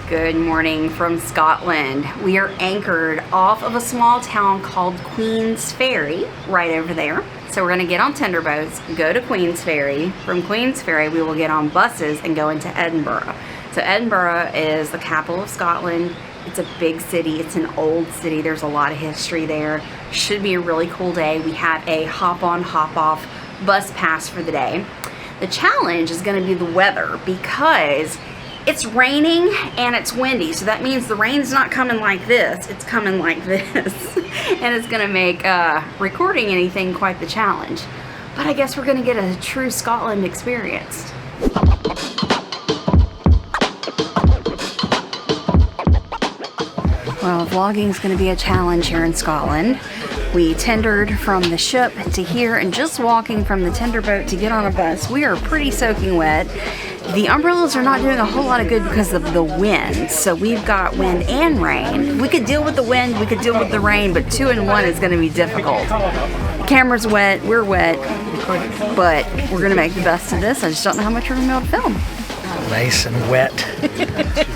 Good morning from Scotland. We are anchored off of a small town called Queensferry, right over there. So we're gonna get on tender boats, go to Queensferry. From Queensferry, we will get on buses and go into Edinburgh. So Edinburgh is the capital of Scotland. It's a big city, it's an old city. There's a lot of history there. Should be a really cool day. We have a hop on, hop off bus pass for the day. The challenge is gonna be the weather because it's raining and it's windy, so that means the rain's not coming like this, it's coming like this. And it's gonna make recording anything quite the challenge. But I guess we're gonna get a true Scotland experience. Well, vlogging's gonna be a challenge here in Scotland. We tendered from the ship to here, and just walking from the tender boat to get on a bus, we are pretty soaking wet. The umbrellas are not doing a whole lot of good because of the wind, so we've got wind and rain. We could deal with the wind, we could deal with the rain, but 2 in 1 is going to be difficult. The camera's wet, we're wet, but we're going to make the best of this. I just don't know how much we're going to be able to film. Nice and wet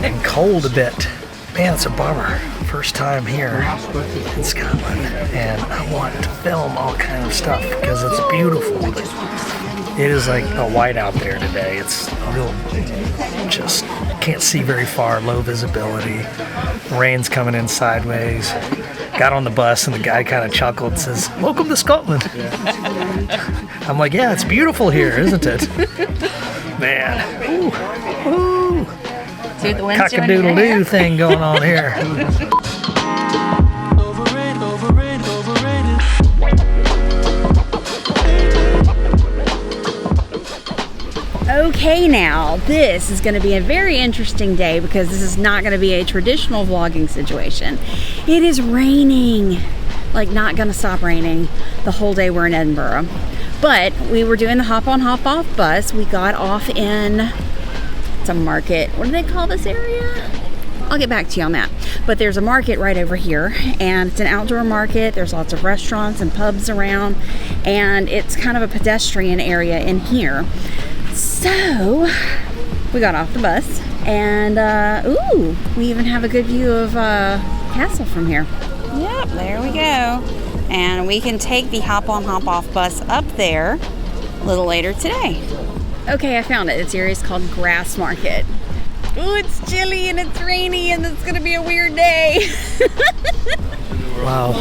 and cold a bit. Man, it's a bummer. First time here in Scotland, and I want to film all kind of stuff because it's beautiful. But it is like a white out there today. It's real, just can't see very far, low visibility. Rain's coming in sideways. Got on the bus and the guy kind of chuckled and says, "Welcome to Scotland." I'm like, yeah, it's beautiful here, isn't it? Man, ooh, ooh. See what the wind's doing Cock-a-doodle-doo thing going on here. Okay, now this is going to be a very interesting day because this is not going to be a traditional vlogging situation. It is raining, like not going to stop raining the whole day we're in Edinburgh. But we were doing the hop on hop off bus. We got off in, it's a market. What do they call this area? I'll get back to you on that. But there's a market right over here, and it's an outdoor market. There's lots of restaurants and pubs around, and it's kind of a pedestrian area in here. So we got off the bus, and ooh, we even have a good view of Castle from here. Yep, there we go. And we can take the hop on hop off bus up there a little later today. Okay, I found it. This area is called Grass Market. Ooh, it's chilly and it's rainy and it's gonna be a weird day. Wow.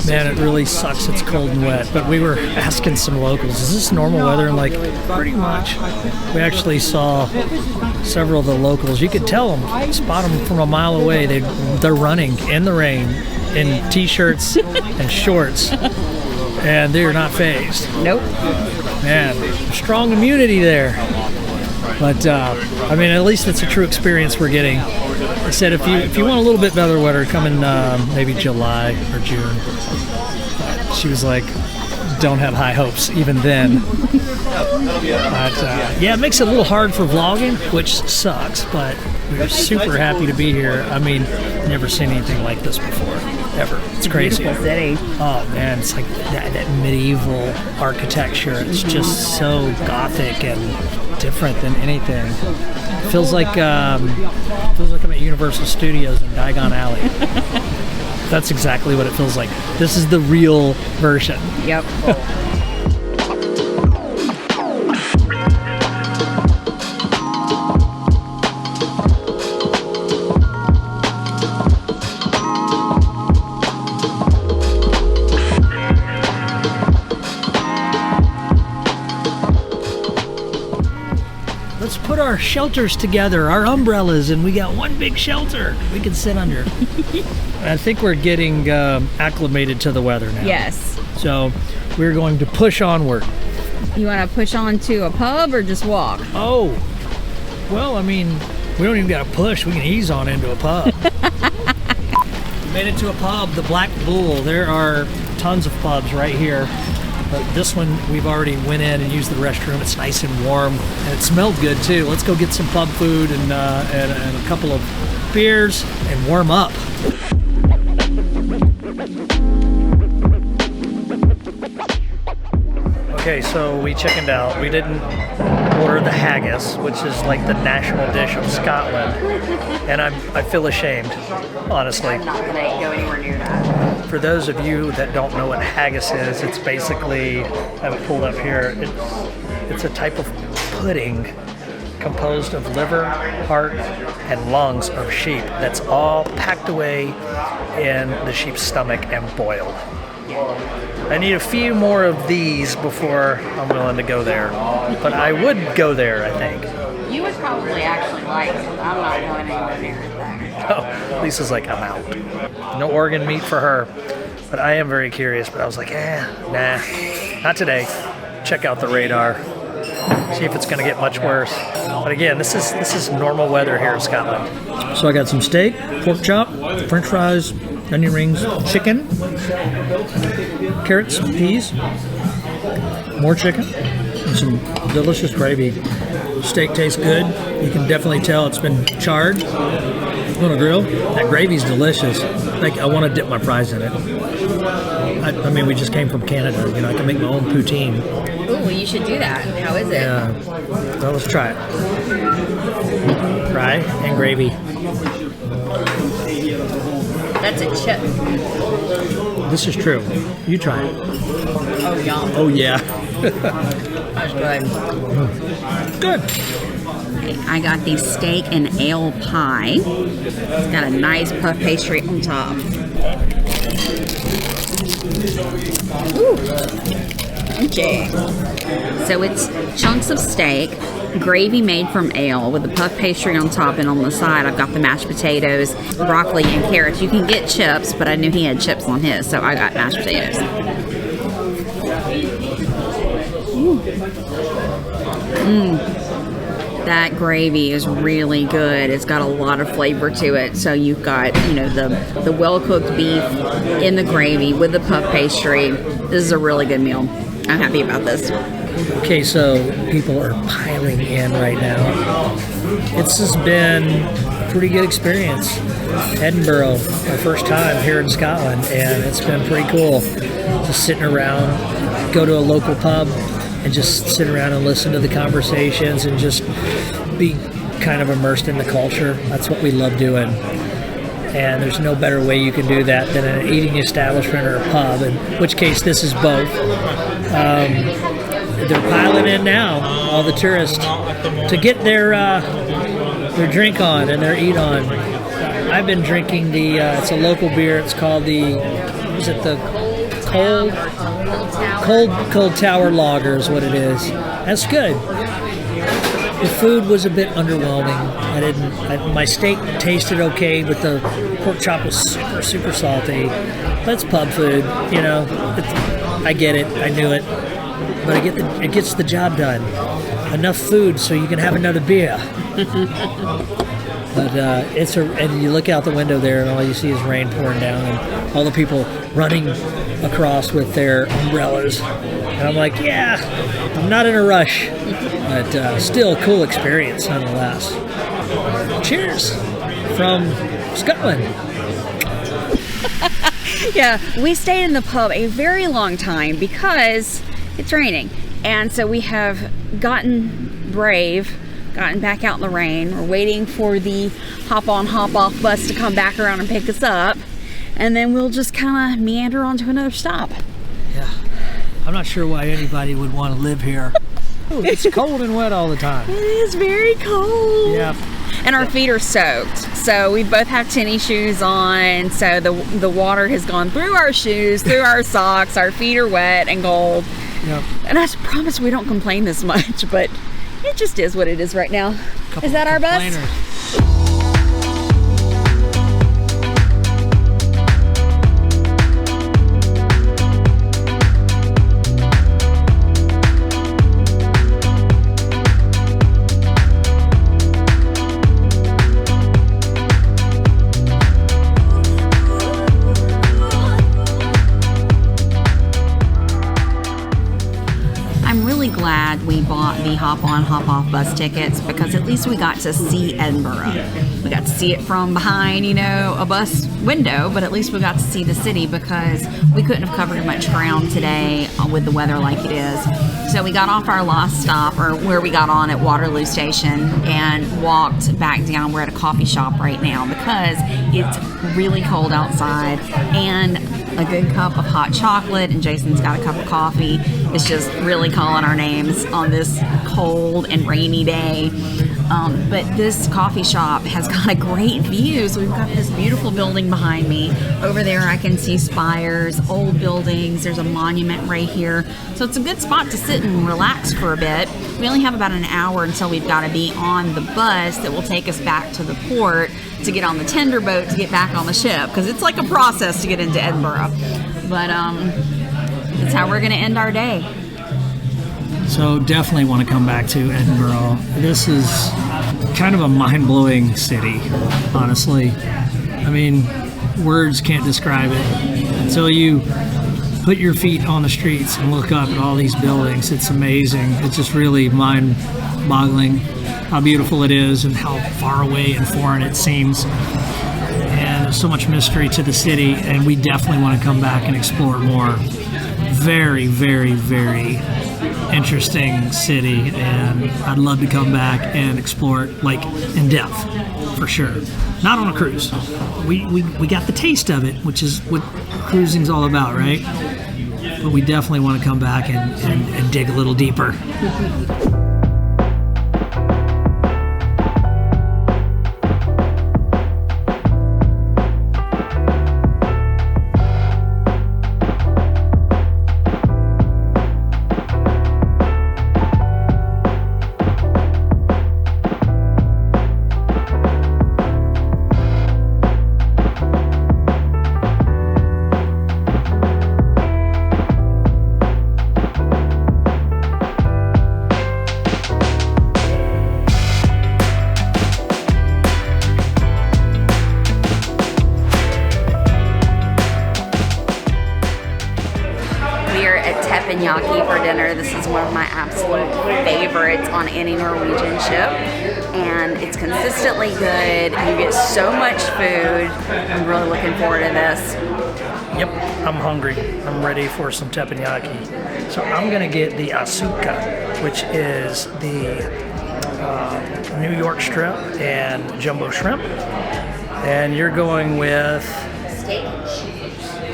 Man, it really sucks it's cold and wet, but we were asking some locals, is this normal weather? And like, pretty much. We actually saw several of the locals. You could tell them, spot them from a mile away. They're running in the rain in t-shirts and shorts, and they're not phased. Nope. Man, strong immunity there. But I mean, at least it's a true experience we're getting. I said if you want a little bit better weather, come in maybe July or June. She was like, don't have high hopes even then. But yeah, it makes it a little hard for vlogging, which sucks, but we're super happy to be here. I mean, never seen anything like this before, ever. It's crazy. Beautiful city. Oh man, it's like that medieval architecture. It's just so gothic and different than anything. It feels like I'm at Universal Studios in Diagon Alley. That's exactly what it feels like. This is the real version. Yep. Let's put our shelters together, our umbrellas, and we got one big shelter we can sit under. I think we're getting acclimated to the weather now. Yes. So we're going to push onward. You want to push on to a pub or just walk? Oh, well, I mean, we don't even got to push. We can ease on into a pub. Made it to a pub, the Black Bull. There are tons of pubs right here. But this one, we've already went in and used the restroom. It's nice and warm, and it smelled good too. Let's go get some pub food and a couple of beers and warm up. Okay, so we chickened out. We didn't order the haggis, which is like the national dish of Scotland, and I feel ashamed, honestly. I'm not gonna go anywhere near that. For those of you that don't know what haggis is, it's basically, I have it pulled up here, it's a type of pudding composed of liver, heart, and lungs of sheep that's all packed away in the sheep's stomach and boiled. I need a few more of these before I'm willing to go there, but I would go there, I think. You would probably actually like it. I'm not going anywhere near it though. Oh, Lisa's like, I'm out. No organ meat for her, but I am very curious, but I was like, nah, not today. Check out the radar. See if it's going to get much worse. But again, this is normal weather here in Scotland. So I got some steak, pork chop, french fries, onion rings, chicken, carrots, peas, more chicken, and some delicious gravy. Steak tastes good. You can definitely tell it's been charred on a grill. That gravy's delicious. Like, I want to dip my fries in it. I mean, we just came from Canada. You know, I can make my own poutine. Ooh, well, you should do that. How is it? Yeah. Well, let's try it. Fry and gravy. That's a chip. This is true. You try it. Oh, yum. Oh, yeah. That's good. Good. Okay, I got the steak and ale pie. It's got a nice puff pastry on top. Ooh. Okay. So it's chunks of steak, gravy made from ale with the puff pastry on top, and on the side I've got the mashed potatoes, broccoli, and carrots. You can get chips, but I knew he had chips on his, so I got mashed potatoes. That gravy is really good. It's got a lot of flavor to it. So you've got, you know, the well-cooked beef in the gravy with the puff pastry. This is a really good meal. I'm happy about this. Okay, so people are piling in right now. This has been a pretty good experience. Edinburgh, our first time here in Scotland, and it's been pretty cool. Just sitting around, go to a local pub, and just sit around and listen to the conversations and just be kind of immersed in the culture. That's what we love doing. And there's no better way you can do that than an eating establishment or a pub, in which case this is both. They're piling in now, all the tourists, to get their drink on and their eat on. I've been drinking it's a local beer. It's called the Cold Tower Lager is what it is. That's good. The food was a bit underwhelming. My steak tasted okay, but the pork chop was super, super salty. That's pub food, you know. I get it. I knew it. But it gets the job done. Enough food so you can have another beer. But and you look out the window there, and all you see is rain pouring down, and all the people running across with their umbrellas. And I'm like, yeah, I'm not in a rush, but still a cool experience nonetheless. Cheers from Scotland. Yeah, we stayed in the pub a very long time because it's raining. And so we have gotten brave, gotten back out in the rain. We're waiting for the hop-on, hop-off bus to come back around and pick us up. And then we'll just kind of meander on to another stop. Yeah. I'm not sure why anybody would want to live here. Ooh, it's cold and wet all the time. It is very cold. Yeah. And our feet are soaked. So we both have tennis shoes on. So the water has gone through our shoes, through our socks. Our feet are wet and cold. Yep. And I promise we don't complain this much, but it just is what it is right now. Is that our bus? Glad we bought the hop-on, hop-off bus tickets because at least we got to see Edinburgh. We got to see it from behind, a bus window, but at least we got to see the city because we couldn't have covered much ground today with the weather like it is. So we got off our last stop, or where we got on at Waterloo Station, and walked back down. We're at a coffee shop right now because it's really cold outside, and a good cup of hot chocolate, and Jason's got a cup of coffee. It's just really calling our names on this cold and rainy day. But this coffee shop has got a great view. So we've got this beautiful building behind me. Over there I can see spires, old buildings. There's a monument right here. So it's a good spot to sit and relax for a bit. We only have about an hour until we've got to be on the bus that will take us back to the port to get on the tender boat to get back on the ship, because it's like a process to get into Edinburgh. But it's how we're going to end our day. So definitely want to come back to Edinburgh. This is kind of a mind-blowing city, honestly. I mean, words can't describe it. Until you put your feet on the streets and look up at all these buildings, it's amazing. It's just really mind-boggling how beautiful it is and how far away and foreign it seems. And there's so much mystery to the city, and we definitely want to come back and explore more. Very, very, very interesting city, and I'd love to come back and explore it like in depth, for sure. Not on a cruise. We got the taste of it, which is what cruising's all about, right? But we definitely want to come back and dig a little deeper. For dinner. This is one of my absolute favorites on any Norwegian ship, and it's consistently good. You get so much food. I'm really looking forward to this. Yep, I'm hungry. I'm ready for some teppanyaki. So I'm gonna get the asuka, which is the New York strip and jumbo shrimp, and you're going with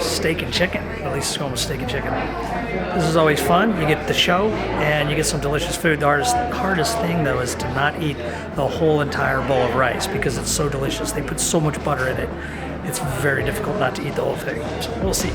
steak and chicken. At least it's going with steak and chicken. This is always fun. You get the show and you get some delicious food. The hardest thing though is to not eat the whole entire bowl of rice because it's so delicious. They put so much butter in it. It's very difficult not to eat the whole thing. So we'll see.